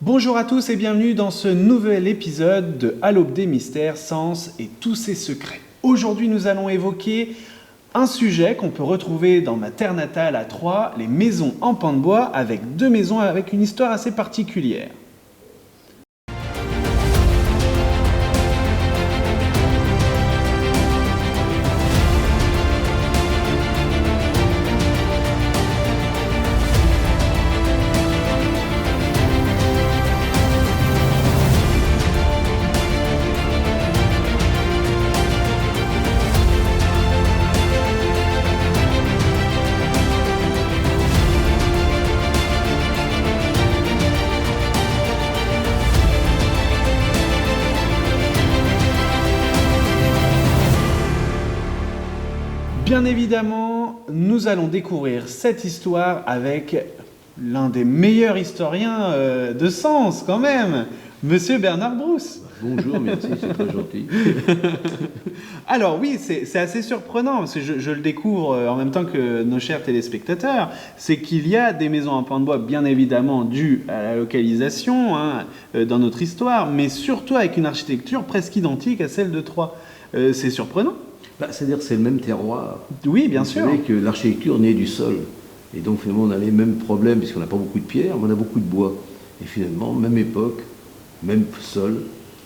Bonjour à tous et bienvenue dans ce nouvel épisode de À l'aube des mystères, sens et tous ses secrets. Aujourd'hui, nous allons évoquer un sujet qu'on peut retrouver dans ma terre natale à Troyes, les maisons en pan de bois, avec deux maisons avec une histoire assez particulière. Bien évidemment, nous allons découvrir cette histoire avec l'un des meilleurs historiens de Sens quand même, Monsieur Bernard Brousse. Bonjour, merci, c'est très gentil. Alors oui, c'est assez surprenant, parce que je le découvre en même temps que nos chers téléspectateurs, c'est qu'il y a des maisons en pan de bois, bien évidemment, dues à la localisation dans notre histoire, mais surtout avec une architecture presque identique à celle de Troyes. C'est surprenant. C'est-à-dire que c'est le même terroir. Oui, bien sûr. Vous savez que l'architecture naît du sol. Et donc finalement on a les mêmes problèmes, puisqu'on n'a pas beaucoup de pierre, mais on a beaucoup de bois. Et finalement, même époque, même sol,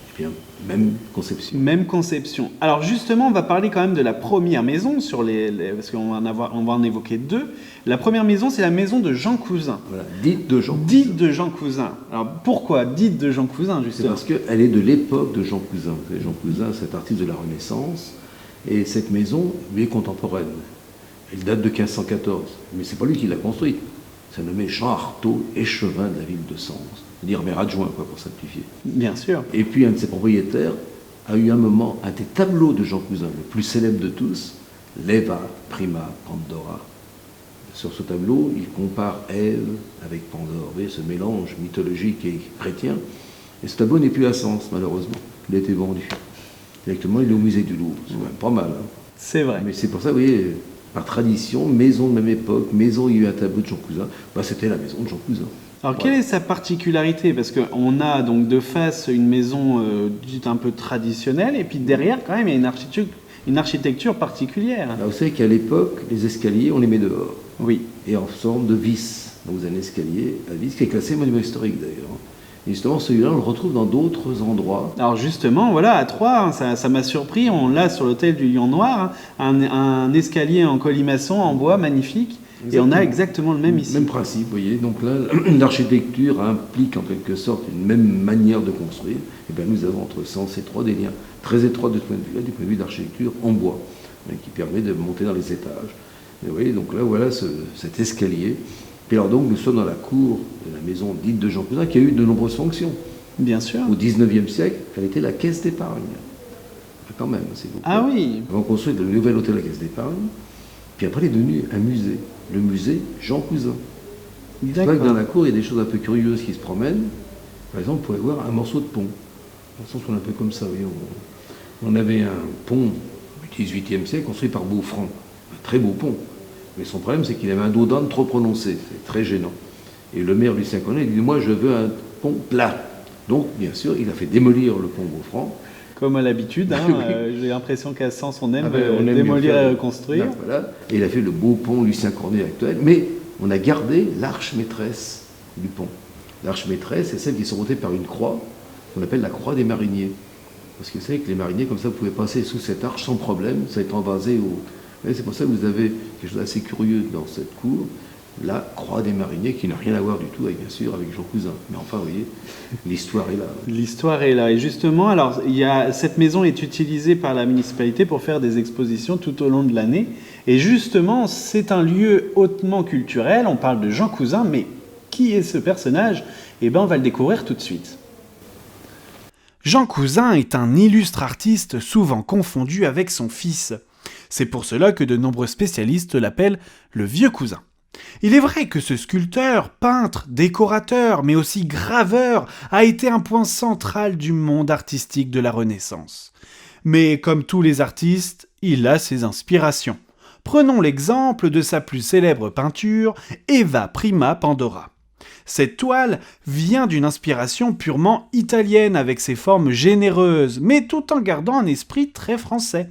et bien, même conception. Même conception. Alors justement, on va parler quand même de la première maison, parce qu'on va en évoquer deux. La première maison, c'est la maison de Jean Cousin. Voilà, dite de Jean Cousin. Dite de Jean Cousin. Alors pourquoi dite de Jean Cousin, justement? C'est parce qu'elle est de l'époque de Jean Cousin. Vous savez, Jean Cousin, c'est artiste de la Renaissance. Et cette maison lui est contemporaine. Elle date de 1514. Mais c'est pas lui qui l'a construite. C'est nommé Jean Artaud, échevin de la ville de Sens. C'est-à-dire maire adjoint, quoi, pour simplifier. Bien sûr. Et puis un de ses propriétaires a eu un moment, un des tableaux de Jean Cousin, le plus célèbre de tous, Leva Prima Pandora. Sur ce tableau, il compare Ève avec Pandore. Vous voyez, ce mélange mythologique et chrétien. Et ce tableau n'est plus à Sens, malheureusement. Il a été vendu. Directement, il est au musée du Louvre. C'est quand même pas mal. Hein. C'est vrai. Mais c'est pour ça, vous voyez, par tradition, maison de même époque, maison où il y a eu un tableau de Jean Cousin, c'était la maison de Jean Cousin. Alors, quelle est sa particularité? Parce qu'on a donc de face une maison dite un peu traditionnelle, et puis derrière, quand même, il y a une architecture particulière. Alors, vous savez qu'à l'époque, les escaliers, on les met dehors. Oui. Et en forme de vis. Donc, vous avez un escalier à vis, qui est classé monument historique d'ailleurs. Et justement, celui-là, on le retrouve dans d'autres endroits. Alors justement, voilà, à Troyes, ça m'a surpris, on l'a sur l'hôtel du Lion Noir, un escalier en colimaçon, en bois, magnifique, exactement. Et on a exactement le même ici. Même principe, vous voyez. Donc là, l'architecture implique en quelque sorte une même manière de construire. Et bien nous avons entre Sens et Troyes des liens très étroits de ce point de vue-là, du point de vue d'architecture en bois, qui permet de monter dans les étages. Et vous voyez, donc là, voilà cet escalier. Et alors donc, nous sommes dans la cour de la maison dite de Jean Cousin, qui a eu de nombreuses fonctions. Bien sûr. Au XIXe siècle, elle était la caisse d'épargne. Quand même, c'est beaucoup. Ah oui. Ils ont construit le nouvel hôtel la caisse d'épargne, puis après, il est devenu un musée. Le musée Jean Cousin. C'est vrai que dans la cour, il y a des choses un peu curieuses qui se promènent. Par exemple, vous pouvez voir un morceau de pont. Dans le sens où on est un peu comme ça, vous voyez. On avait un pont du XVIIIe siècle construit par Beaufranc. Un très beau pont. Mais son problème, c'est qu'il avait un dos d'âne trop prononcé. C'est très gênant. Et le maire Lucien Connet, il dit, moi, je veux un pont plat. Donc, bien sûr, il a fait démolir le pont Beaufranc. Comme à l'habitude, j'ai l'impression qu'à Sens, on aime démolir et reconstruire. Voilà. Et il a fait le beau pont Lucien Cornet actuel. Mais on a gardé l'arche maîtresse du pont. L'arche maîtresse, c'est celle qui est surmontée par une croix, qu'on appelle la croix des mariniers. Parce que vous savez que les mariniers, comme ça, vous pouvez passer sous cette arche sans problème, ça est envasé au... C'est pour ça que vous avez quelque chose d'assez curieux dans cette cour, la croix des mariniers, qui n'a rien à voir du tout, avec, bien sûr, avec Jean Cousin. Mais enfin, vous voyez, l'histoire est là. L'histoire est là. Et justement, alors, cette maison est utilisée par la municipalité pour faire des expositions tout au long de l'année. Et justement, c'est un lieu hautement culturel. On parle de Jean Cousin, mais qui est ce personnage? Eh bien, on va le découvrir tout de suite. Jean Cousin est un illustre artiste souvent confondu avec son fils. C'est pour cela que de nombreux spécialistes l'appellent le vieux cousin. Il est vrai que ce sculpteur, peintre, décorateur, mais aussi graveur, a été un point central du monde artistique de la Renaissance. Mais comme tous les artistes, il a ses inspirations. Prenons l'exemple de sa plus célèbre peinture, Eva Prima Pandora. Cette toile vient d'une inspiration purement italienne avec ses formes généreuses, mais tout en gardant un esprit très français.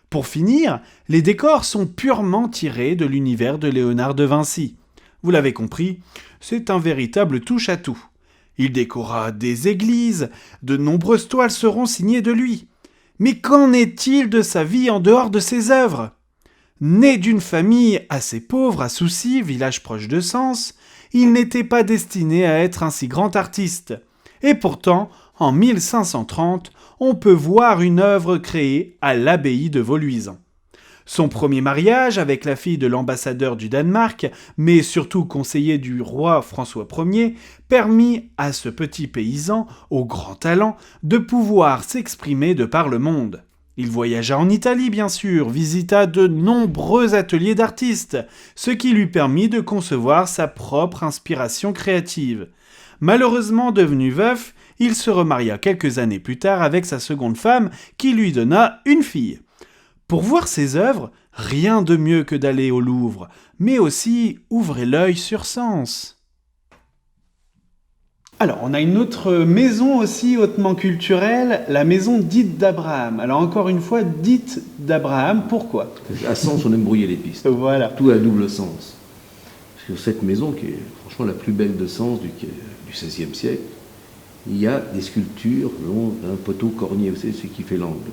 Pour finir, les décors sont purement tirés de l'univers de Léonard de Vinci. Vous l'avez compris, c'est un véritable touche-à-tout. Il décora des églises, de nombreuses toiles seront signées de lui. Mais qu'en est-il de sa vie en dehors de ses œuvres ? Né d'une famille assez pauvre à Soucy, village proche de Sens, il n'était pas destiné à être un si grand artiste. Et pourtant, en 1530, on peut voir une œuvre créée à l'abbaye de Vauluisant. Son premier mariage avec la fille de l'ambassadeur du Danemark, mais surtout conseiller du roi François Ier, permit à ce petit paysan, au grand talent, de pouvoir s'exprimer de par le monde. Il voyagea en Italie, bien sûr, visita de nombreux ateliers d'artistes, ce qui lui permit de concevoir sa propre inspiration créative. Malheureusement devenu veuf, il se remaria quelques années plus tard avec sa seconde femme qui lui donna une fille. Pour voir ses œuvres, rien de mieux que d'aller au Louvre, mais aussi ouvrez l'œil sur Sens. Alors, on a une autre maison aussi hautement culturelle, la maison dite d'Abraham. Alors encore une fois, dite d'Abraham, pourquoi ? À Sens, on aime brouiller les pistes. Voilà. Tout à double sens. Sur cette maison, qui est franchement la plus belle de Sens du XVIe siècle, il y a des sculptures d'un poteau cornier, vous savez, ce qui fait l'angle.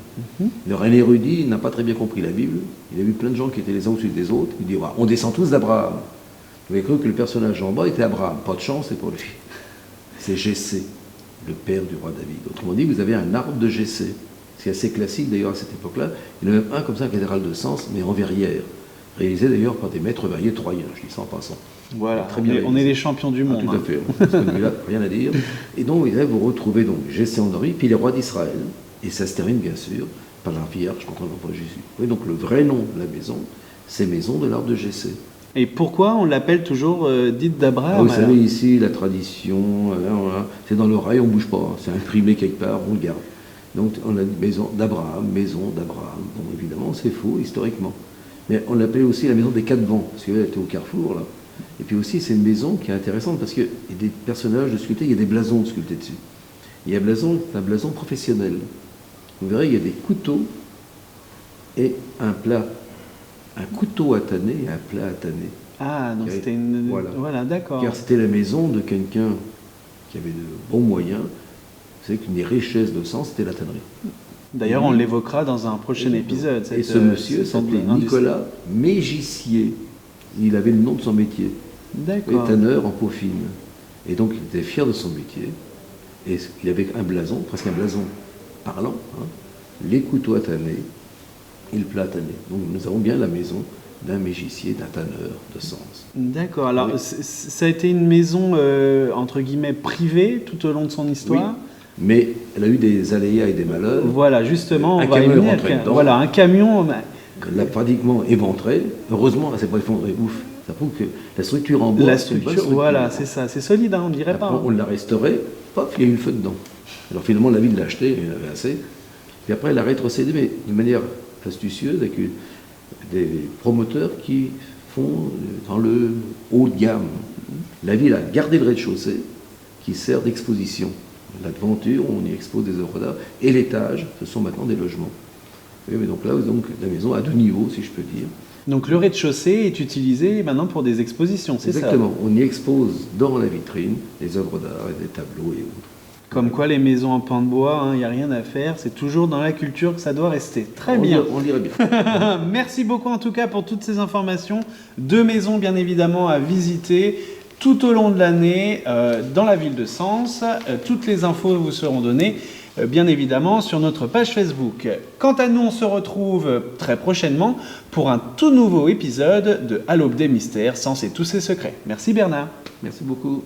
Alors, un érudit n'a pas très bien compris la Bible. Il a vu plein de gens qui étaient les uns au-dessus des autres. Il dit, on descend tous d'Abraham. Il avait cru que le personnage en bas était Abraham. Pas de chance, c'est pour lui. C'est Jessé, le père du roi David. Autrement dit, vous avez un arbre de Jessé. C'est assez classique d'ailleurs à cette époque-là. Il y en a même un comme ça, cathédrale de Sens, mais en verrière. Réalisé d'ailleurs par des maîtres verriers troyens, je dis ça en passant. Voilà, très bien on est les champions du monde. Tout à fait, à ce niveau-là, rien à dire. Et donc, vous retrouvez donc Jessé Endori, puis les rois d'Israël. Et ça se termine bien sûr par la vierge contre l'enfant Jésus. Oui, donc le vrai nom de la maison, c'est Maison de l'arbre de Jessé. Et pourquoi on l'appelle toujours dite d'Abraham ? Vous savez, ici, la tradition, c'est dans l'oreille, on ne bouge pas. C'est imprimé quelque part, on le garde. Donc, on a dit maison d'Abraham. Bon, évidemment, c'est faux, historiquement. Mais on l'appelait aussi la maison des quatre vents, parce qu'elle était au carrefour, là. Et puis aussi, c'est une maison qui est intéressante, parce qu'il y a des personnages de sculptés, il y a des blasons de sculptés dessus. Il y a c'est un blason professionnel. Vous verrez, il y a des couteaux et un plat. Un couteau à tanner et un plat à tanner. Ah, donc c'était une... Voilà, d'accord. Car c'était la maison de quelqu'un qui avait de bons moyens. Vous savez qu'une des richesses de Sens, c'était la tannerie. D'ailleurs, on l'évoquera dans un prochain épisode. Et ce monsieur s'appelait Nicolas Mégissier. Il avait le nom de son métier. D'accord. Et tanneur en peau fine. Et donc, il était fier de son métier. Et il avait un blason, presque un blason parlant. Les couteaux à tanner et le plat à tanner. Donc, nous avons bien la maison d'un mégissier, d'un tanneur de Sens. D'accord. Alors, ça a été une maison, entre guillemets, privée tout au long de son histoire. Oui. Mais elle a eu des aléas et des malheurs. Voilà, justement, un camion est rentré dedans. Voilà, un camion. Elle l'a pratiquement éventré. Heureusement, elle ne s'est pas effondrée. Ouf. Ça prouve que la structure en bois, c'est une bonne structure. Voilà, c'est ça. C'est solide, on dirait après, pas. On l'a restauré. Paf, il y a eu le feu dedans. Alors finalement, la ville l'a acheté, il y en avait assez. Puis après, elle a rétrocédé, mais d'une manière astucieuse, avec des promoteurs qui font dans le haut de gamme. La ville a gardé le rez-de-chaussée qui sert d'exposition. La devanture, on y expose des œuvres d'art, et l'étage, ce sont maintenant des logements. Oui, mais donc là, la maison a deux niveaux, si je peux dire. Donc le rez-de-chaussée est utilisé maintenant pour des expositions, c'est ça ? Exactement. On y expose dans la vitrine des œuvres d'art et des tableaux et autres. Comme quoi les maisons en pan de bois, il n'y a rien à faire, c'est toujours dans la culture que ça doit rester. Très bien. On dirait bien. Merci beaucoup en tout cas pour toutes ces informations. 2 maisons bien évidemment à visiter tout au long de l'année dans la ville de Sens. Toutes les infos vous seront données bien évidemment sur notre page Facebook. Quant à nous, on se retrouve très prochainement pour un tout nouveau épisode de À l'aube des mystères, Sens et tous ses secrets. Merci Bernard. Merci beaucoup.